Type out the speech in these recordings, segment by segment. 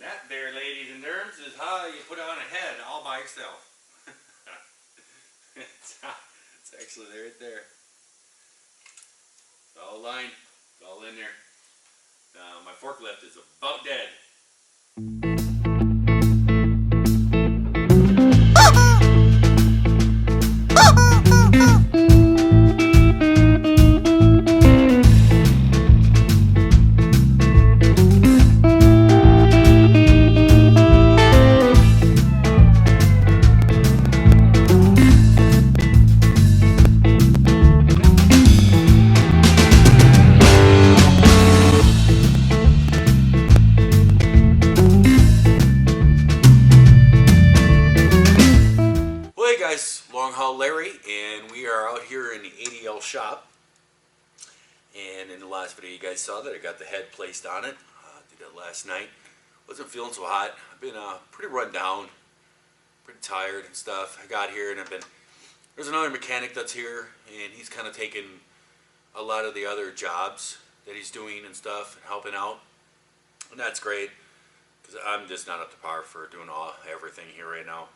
And that there, ladies and germs, is how you put on a head all by yourself. It's actually right there. It's all lined. It's all in there. My forklift is about dead. LongHaul Larry, and we are out here in the ADL shop. And in the last video you guys saw that I got the head placed on it. Did that last night. Wasn't feeling so hot. I've been pretty run down, pretty tired and stuff. I got here and there's another mechanic that's here, and he's kind of taking a lot of the other jobs that he's doing and stuff and helping out, and that's great because I'm just not up to par for doing everything here right now.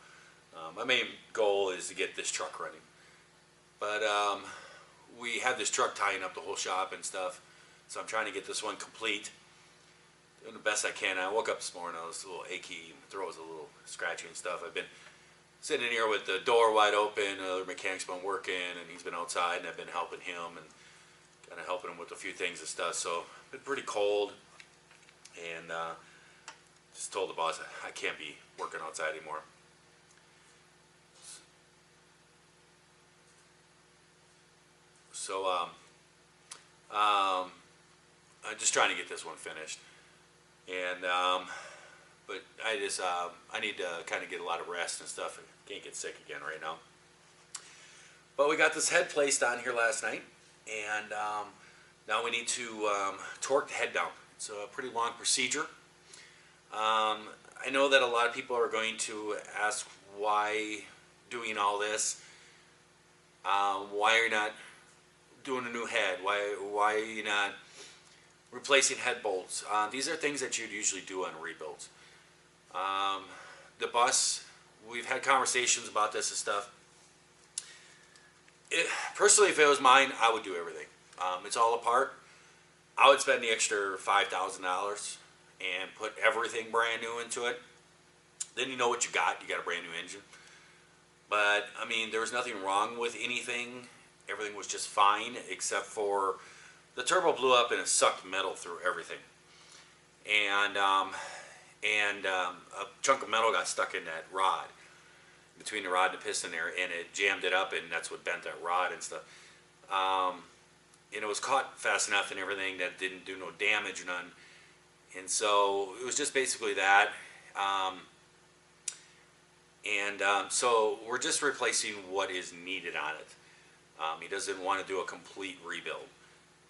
My main goal is to get this truck running, but we have this truck tying up the whole shop and stuff, so I'm trying to get this one complete, doing the best I can. I woke up this morning, I was a little achy, my throat was a little scratchy and stuff. I've been sitting in here with the door wide open, the mechanic's been working, and he's been outside, and I've been helping him and kind of helping him with a few things and stuff, so it's been pretty cold, and just told the boss I can't be working outside anymore. So I'm just trying to get this one finished, and but I need to kind of get a lot of rest and stuff. I can't get sick again right now. But we got this head placed on here last night, and now we need to torque the head down. It's a pretty long procedure. I know that a lot of people are going to ask why doing all this. Why are you not doing a new head? Why are you not replacing head bolts? These are things that you'd usually do on rebuilds. The bus, we've had conversations about this and stuff. Personally, if it was mine, I would do everything. It's all apart. I would spend the extra $5,000 and put everything brand new into it. Then you know what you got. You got a brand new engine. But I mean, there was nothing wrong with anything. Everything was just fine, except for the turbo blew up and it sucked metal through everything. And a chunk of metal got stuck in that rod, between the rod and the piston there, and it jammed it up, and that's what bent that rod and stuff. And it was caught fast enough and everything that didn't do no damage or none. And so it was just basically that. So we're just replacing what is needed on it. He doesn't want to do a complete rebuild.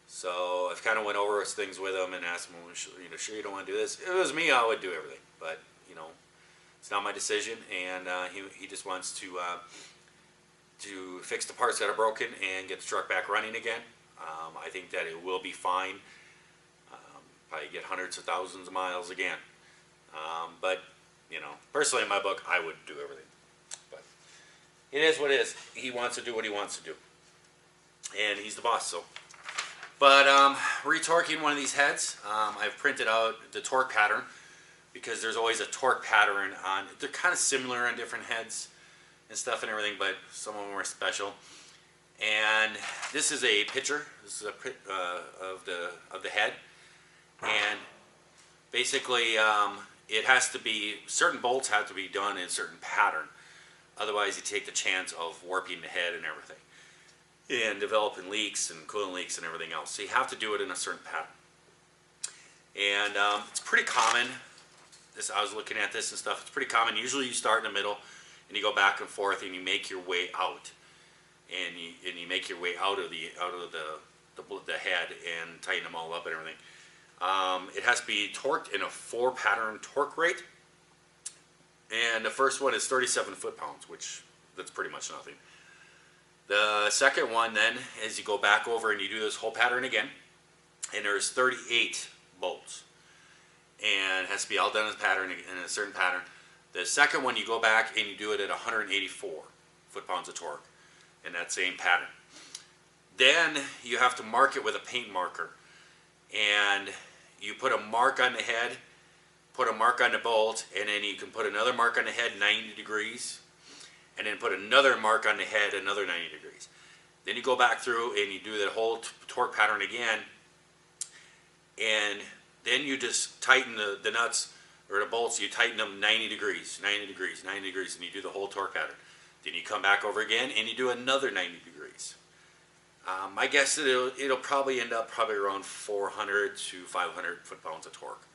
So I've kind of went over things with him and asked him, well, sure you don't want to do this? If it was me, I would do everything. But, it's not my decision, and he just wants to fix the parts that are broken and get the truck back running again. I think that it will be fine. Probably get hundreds of thousands of miles again. But, personally in my book, I would do everything. But it is what it is. He wants to do what he wants to do. And he's the boss, so. But retorquing one of these heads, I've printed out the torque pattern, because there's always a torque pattern on. They're kind of similar on different heads and stuff and everything, but some of them are special. And this is a picture. This is a of the head, and basically it has to be, certain bolts have to be done in a certain pattern. Otherwise, you take the chance of warping the head and everything, and developing leaks and coolant leaks and everything else. So you have to do it in a certain pattern. And it's pretty common. I was looking at this and stuff. It's pretty common. Usually you start in the middle and you go back and forth and you make your way out. And you make your way out of the head and tighten them all up and everything. It has to be torqued in a 4-pattern torque rate. And the first one is 37 foot-pounds, which that's pretty much nothing. The second one then is you go back over and you do this whole pattern again, and there's 38 bolts. And and it has to be all done in a certain pattern. The second one, you go back and you do it at 184 foot-pounds of torque in that same pattern. Then you have to mark it with a paint marker, and you put a mark on the head, put a mark on the bolt, and then you can put another mark on the head 90 degrees, and then put another mark on the head another 90 degrees. Then you go back through and you do the whole torque pattern again, and then you just tighten the nuts or the bolts. You tighten them 90 degrees, 90 degrees, 90 degrees, and you do the whole torque pattern. Then you come back over again and you do another 90 degrees. My guess is it'll probably end up around 400 to 500 foot-pounds of torque.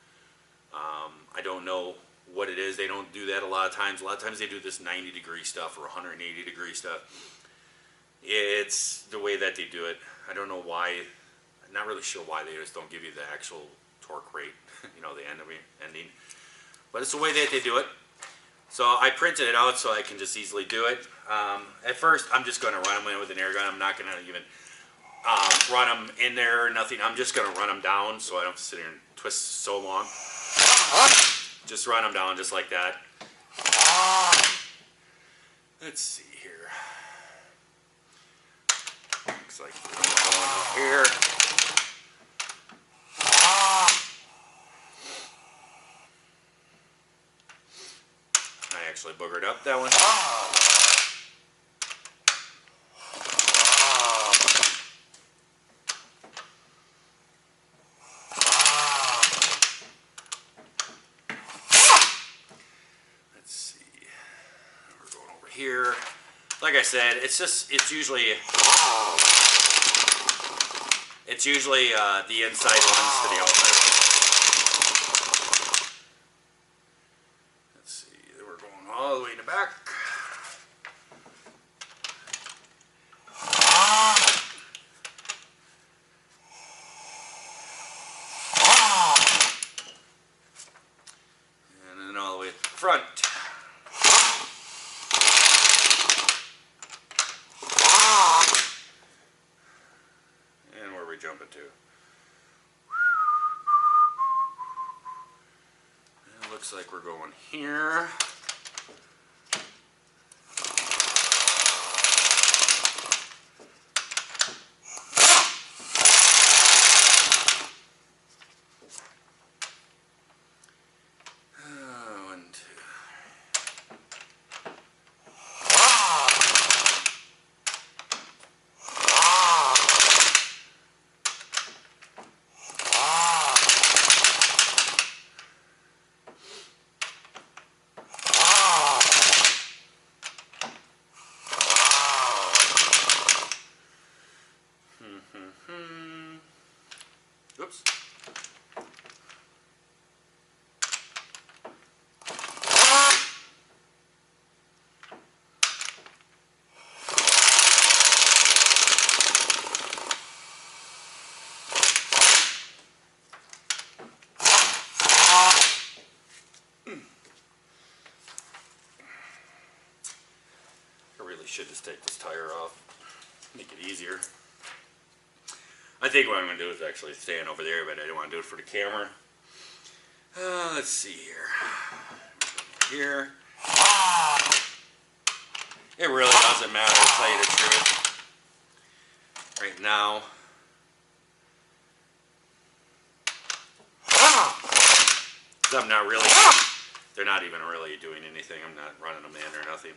I don't know what it is. They don't do that a lot of times. A lot of times they do this 90 degree stuff or 180 degree stuff. It's the way that they do it. I don't know why. I'm not really sure why they just don't give you the actual torque rate, you know, the ending. But it's the way that they do it. So I printed it out so I can just easily do it. At first, I'm just going to run them in with an air gun. I'm not going to even run them in there or nothing. I'm just going to run them down so I don't have to sit here and twist so long. Just run them down just like that. Let's see here. Looks like we're going up here. I actually boogered up that one. Here, like I said, it's usually the inside ones to the outside ones. Let's see, we're going all the way in the back. And then all the way to the front. Jumping to. It looks like we're going here. Oops. I really should just take this tire off, make it easier. I think what I'm going to do is actually stand over there, but I don't want to do it for the camera. Let's see here. Here. It really doesn't matter, to tell you the truth. Right now. I'm not really, they're not even really doing anything. I'm not running them in or nothing.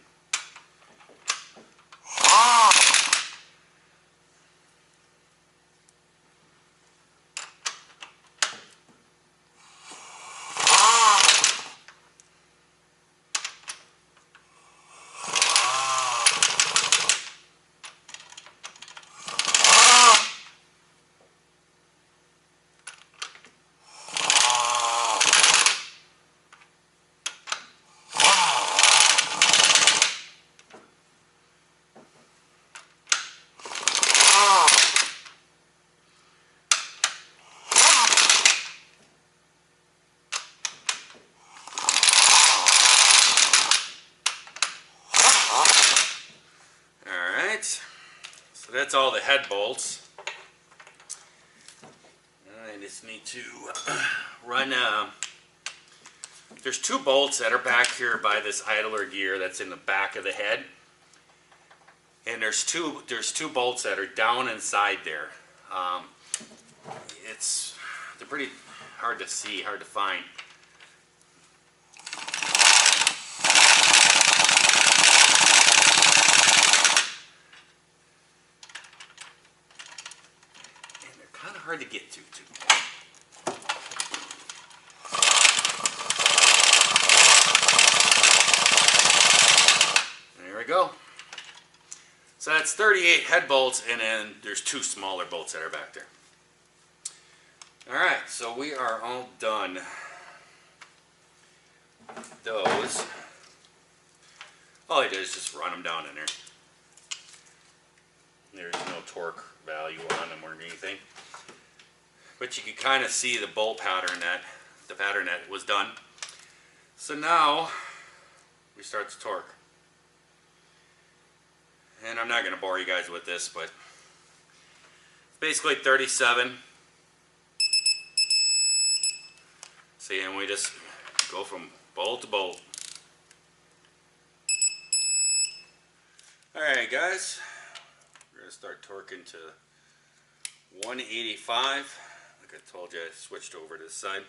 So that's all the head bolts. I just need to run there's two bolts that are back here by this idler gear that's in the back of the head. And there's two bolts that are down inside there. They're pretty hard to see, hard to find. And they're kind of hard to get to too. There we go. So that's 38 head bolts, and then there's two smaller bolts that are back there. Alright, so we are all done with those. All I did is just run them down in there. There's no torque value on them or anything. But you can kind of see the bolt pattern that was done. So now we start the torque. And I'm not going to bore you guys with this, but basically 37. See, and we just go from bolt to bolt. Alright guys, we're going to start torquing to 185. Like I told you, I switched over to this side.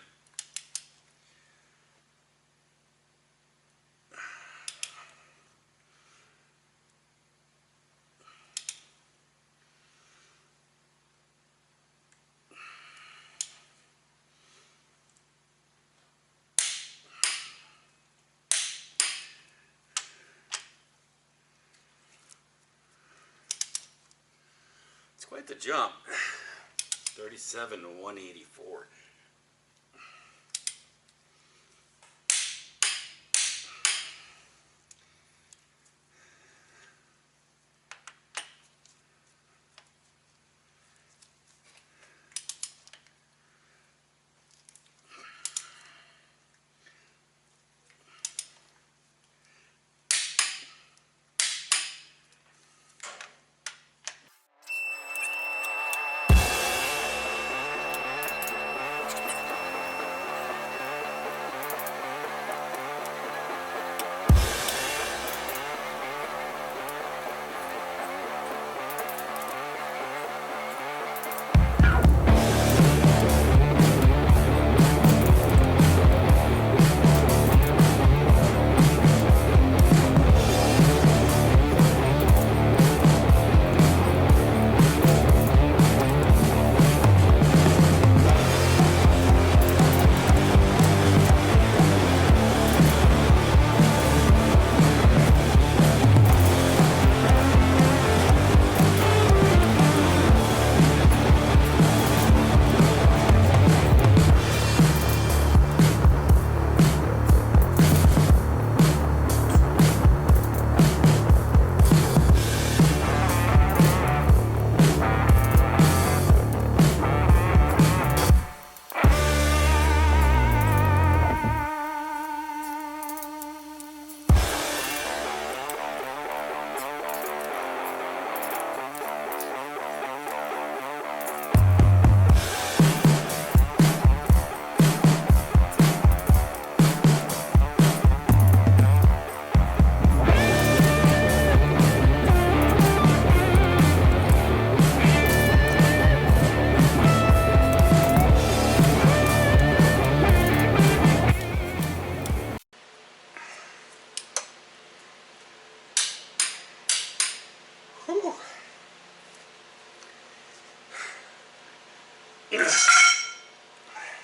Quite the jump. 37 to 184.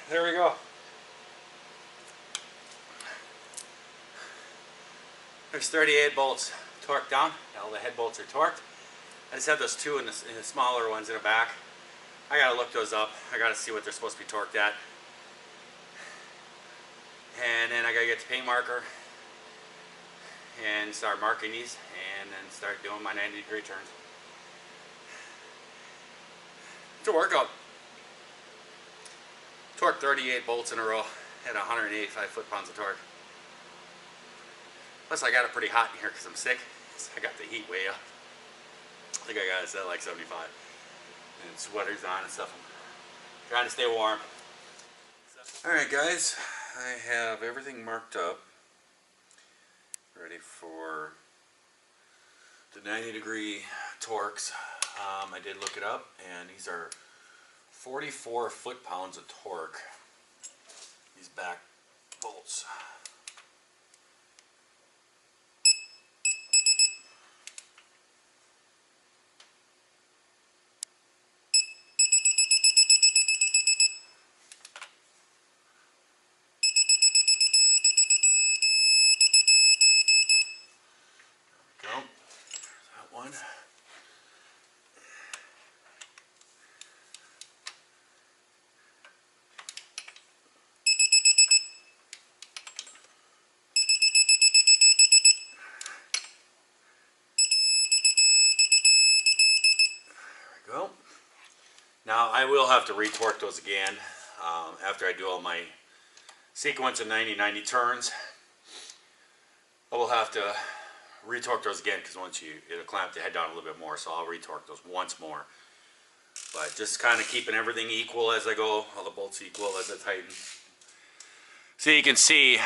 There we go. There's 38 bolts torqued down. All the head bolts are torqued. I just have those two in the smaller ones in the back. I gotta look those up. I gotta see what they're supposed to be torqued at. And then I gotta get the paint marker and start marking these and then start doing my 90-degree turns. It's a workout. Torque 38 bolts in a row at 185 foot-pounds of torque. Plus I got it pretty hot in here because I'm sick. So I got the heat way up. I think I got it set like 75. And sweaters on and stuff. I'm trying to stay warm. Alright guys, I have everything marked up, ready for the 90-degree torques. I did look it up, and these are 44 foot-pounds of torque, these back bolts. There we go. That one. Go. Now I will have to retorque those again after I do all my sequence of 90-90 turns. I will have to retorque those again because once it'll clamp the head down a little bit more, so I'll retorque those once more. But just kind of keeping everything equal as I go, all the bolts equal as I tighten. So you can see,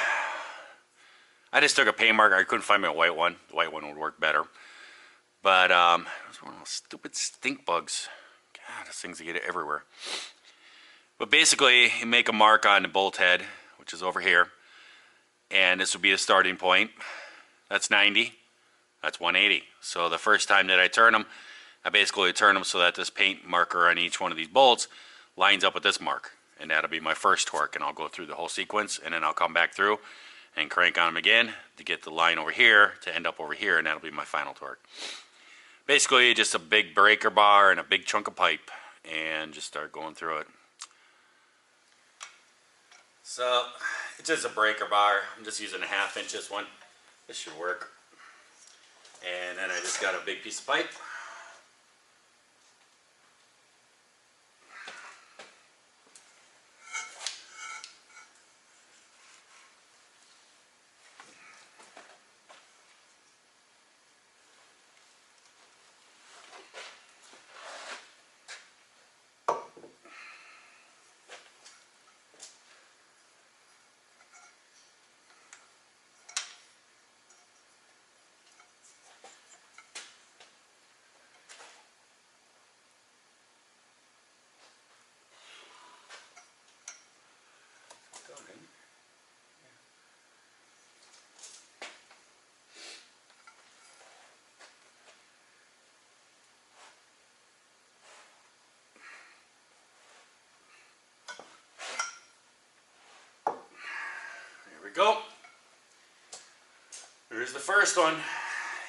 I just took a paint marker. I couldn't find my white one. The white one would work better. But it's one of those stupid stink bugs. God, those things get everywhere. But basically, you make a mark on the bolt head, which is over here, and this will be the starting point. That's 90. That's 180. So the first time that I turn them, I basically turn them so that this paint marker on each one of these bolts lines up with this mark, and that'll be my first torque. And I'll go through the whole sequence, and then I'll come back through and crank on them again to get the line over here to end up over here, and that'll be my final torque. Basically, just a big breaker bar and a big chunk of pipe, and just start going through it. So, it's just a breaker bar. I'm just using a 1/2 inch this one. This should work. And then I just got a big piece of pipe. Go. There's the first one,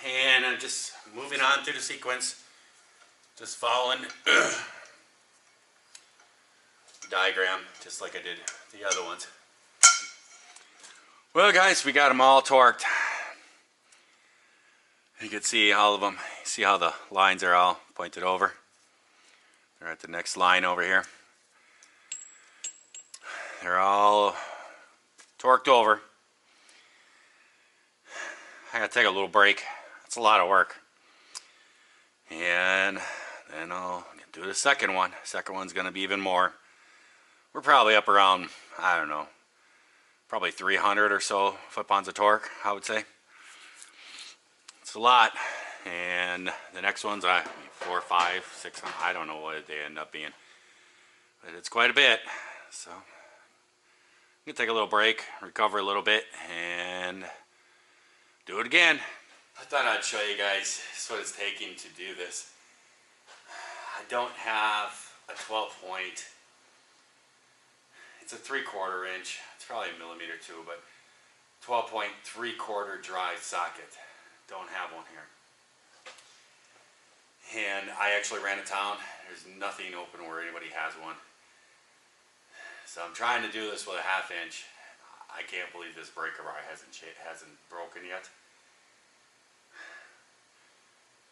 and I'm just moving on through the sequence, just following the diagram, just like I did the other ones. Well, guys, we got them all torqued. You can see all of them. See how the lines are all pointed over? They're at the next line over here. They're all torqued over. I gotta take a little break. It's a lot of work. And then I'll do the second one. Second one's gonna be even more. We're probably up around, I don't know, probably 300 or so foot-pounds of torque, I would say. It's a lot. And the next one's 4, 5, 6, I don't know what they end up being. But it's quite a bit. So I'm gonna take a little break, recover a little bit, and do it again. I thought I'd show you guys just what it's taking to do this. I don't have a 12-point. It's a 3/4 inch. It's probably a millimeter too, but 12-point 3/4 drive socket. Don't have one here. And I actually ran a town. There's nothing open where anybody has one. So I'm trying to do this with a 1/2 inch. I can't believe this breaker bar hasn't broken yet.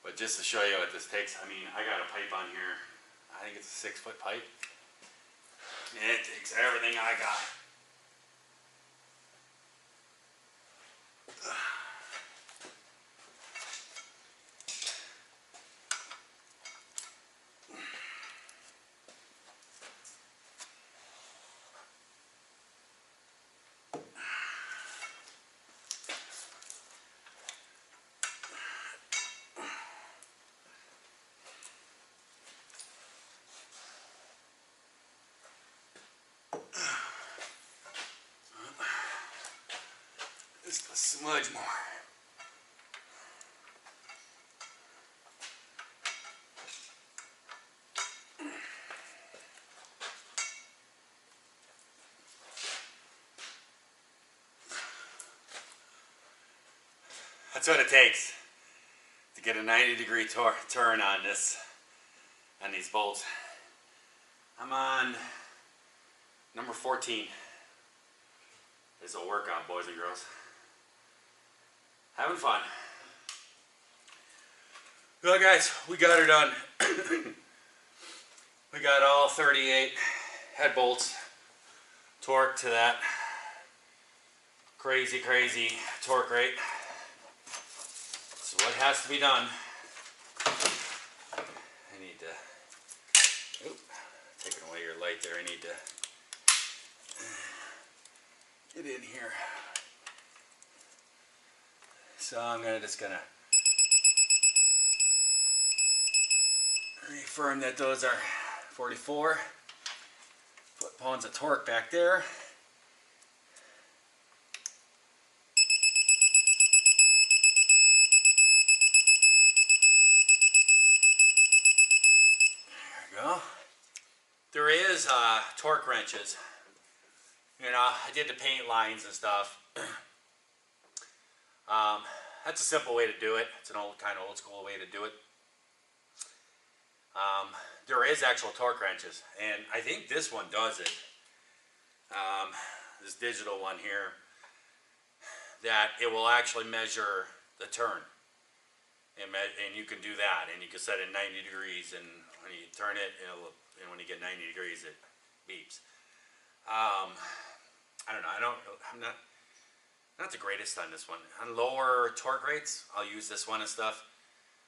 But just to show you what this takes, I mean, I got a pipe on here. I think it's a 6-foot pipe. And it takes everything I got. Just a smudge more. That's what it takes to get a 90-degree turn on these bolts. I'm on number 14. This will work on, boys and girls. Having fun. Well, guys, we got her done. We got all 38 head bolts torqued to that crazy torque rate. So what has to be done? I need to, taking away your light there, I need to get in here. So I'm just gonna reaffirm that those are 44 foot-pounds of torque back there. There we go. There is torque wrenches. You know, I did the paint lines and stuff. That's a simple way to do it. It's an old school way to do it. There is actual torque wrenches, and I think this one does it. This digital one here, that it will actually measure the turn, and you can do that, and you can set it 90 degrees, and when you turn it, and when you get 90 degrees, it beeps. I don't know. I'm not the greatest on this one. On lower torque rates, I'll use this one and stuff.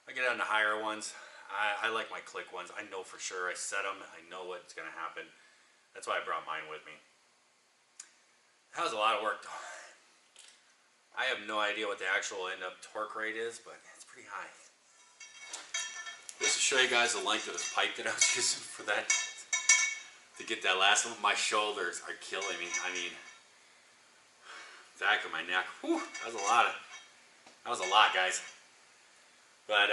I get on the higher ones. I like my click ones. I know for sure. I set them. I know what's going to happen. That's why I brought mine with me. That was a lot of work, though. I have no idea what the actual end up torque rate is, but it's pretty high. Just to show you guys the length of this pipe that I was using for that, to get that last one. My shoulders are killing me. I mean, back of my neck. Whew, that was a lot, guys. But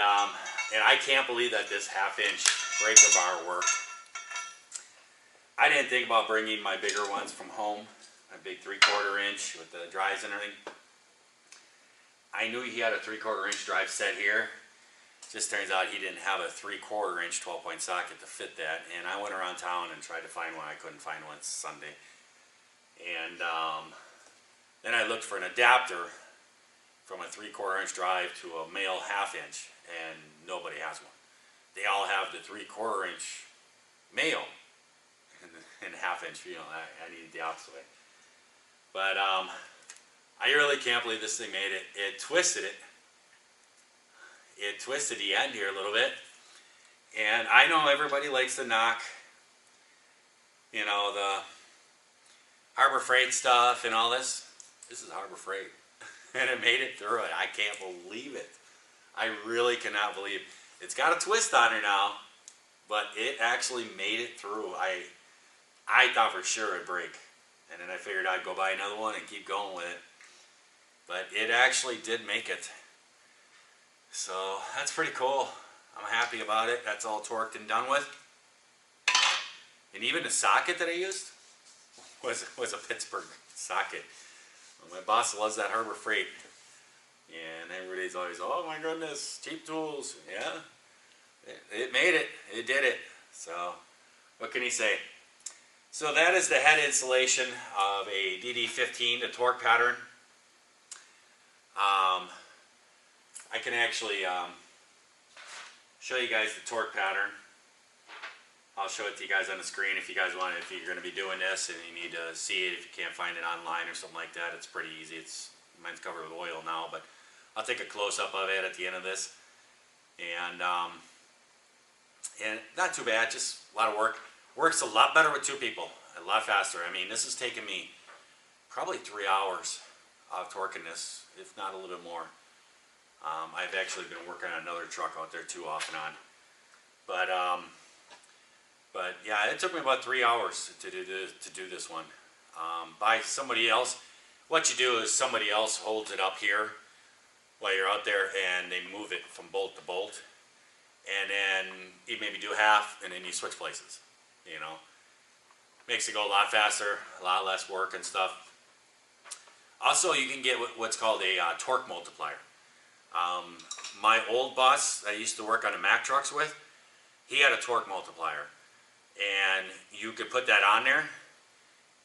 and I can't believe that this 1/2-inch breaker bar worked. I didn't think about bringing my bigger ones from home, my big 3/4 inch with the drives and everything. I knew he had a 3/4 inch drive set here. Just turns out he didn't have a 3/4 inch 12-point socket to fit that, and I went around town and tried to find one. I couldn't find one Sunday, and then I looked for an adapter from a 3/4 inch drive to a male 1/2 inch, and nobody has one. They all have the 3/4 inch male and 1/2 inch female. I needed the opposite way. But I really can't believe this thing made it. It twisted it. It twisted the end here a little bit. And I know everybody likes to knock, you know, the Harbor Freight stuff and all this. This is Harbor Freight. And it made it through it. I can't believe it. I really cannot believe it. It's got a twist on her now, but it actually made it through. I thought for sure it'd break. And then I figured I'd go buy another one and keep going with it. But it actually did make it. So that's pretty cool. I'm happy about it. That's all torqued and done with. And even the socket that I used was a Pittsburgh socket. My boss loves that Harbor Freight, and everybody's always, oh my goodness, cheap tools. Yeah, it made it. It did it. So what can you say? So that is the head installation of a DD15, the torque pattern. I can actually show you guys the torque pattern. I'll show it to you guys on the screen if you guys want it, if you're going to be doing this and you need to see it, if you can't find it online or something like that. It's pretty easy. Mine's covered with oil now, but I'll take a close-up of it at the end of this. And not too bad, just a lot of work. Works a lot better with two people, a lot faster. I mean, this has taken me probably 3 hours of torquing this, if not a little bit more. I've actually been working on another truck out there too, off and on. But yeah, it took me about 3 hours to do this one. By somebody else, what you do is somebody else holds it up here while you're out there, and they move it from bolt to bolt, and then you maybe do half, and then you switch places. You know, makes it go a lot faster, a lot less work and stuff. Also, you can get what's called a torque multiplier. My old boss I used to work on the Mack trucks with, he had a torque multiplier, and you could put that on there,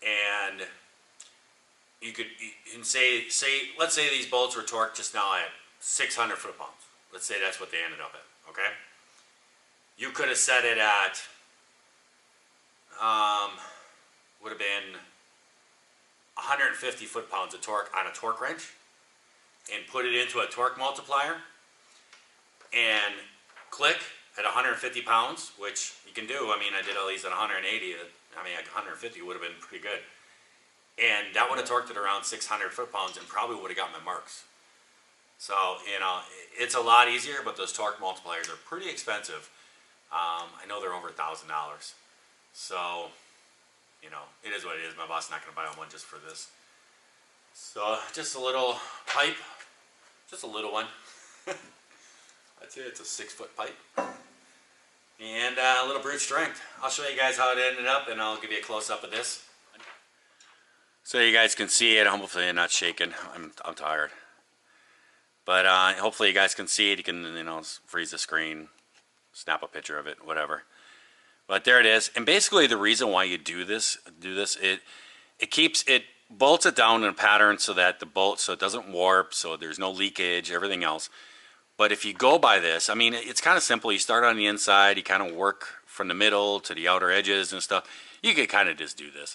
and you could say let's say these bolts were torqued just now at 600 foot-pounds. Let's say that's what they ended up at. Okay, you could have set it at would have been 150 foot-pounds of torque on a torque wrench, and put it into a torque multiplier, and click at 150 pounds, which you can do. I mean, I did all these at 180. I mean, 150 would have been pretty good. And that would have torqued it around 600 foot-pounds and probably would have got my marks. So, you know, it's a lot easier, but those torque multipliers are pretty expensive. I know they're over $1,000. So, you know, it is what it is. My boss is not going to buy one just for this. So, just a little pipe. Just a little one. I'd say it's a 6-foot pipe. And a little brute strength. I'll show you guys how it ended up, and I'll give you a close-up of this. So you guys can see it. Hopefully I'm not shaking. I'm tired. But hopefully you guys can see it. You can, you know, freeze the screen, snap a picture of it, whatever. But there it is. And basically the reason why you do this, it bolts it down in a pattern so that the bolt, so it doesn't warp, so there's no leakage, everything else. But if you go by this, I mean, it's kind of simple. You start on the inside, you kind of work from the middle to the outer edges and stuff. You could kind of just do this.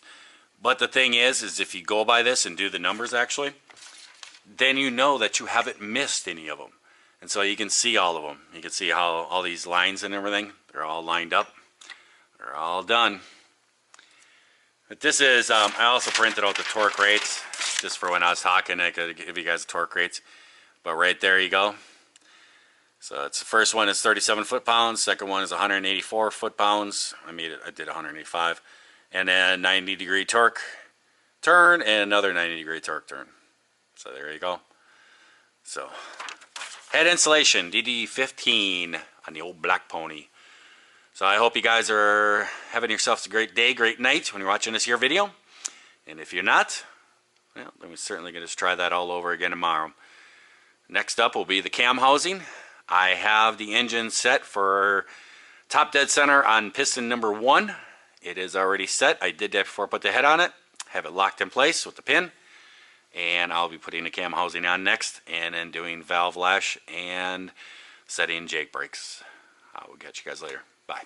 But the thing is if you go by this and do the numbers actually, then you know that you haven't missed any of them. And so you can see all of them. You can see how all these lines and everything, they're all lined up. They're all done. But this is, I also printed out the torque rates just for when I was talking. I could give you guys the torque rates. But right there you go. So it's the first one is 37 foot-pounds. Second one is 184 foot-pounds. I did 185. And then 90-degree torque turn and another 90-degree torque turn. So there you go. So head insulation, DD15 on the old black pony. So I hope you guys are having yourselves a great day, great night when you're watching this here video. And if you're not, well, then we're certainly going to just try that all over again tomorrow. Next up will be the cam housing. I have the engine set for top dead center on piston number 1. It is already set. I did that before I put the head on it. Have it locked in place with the pin. And I'll be putting the cam housing on next, and then doing valve lash and setting jake brakes. I will catch you guys later. Bye.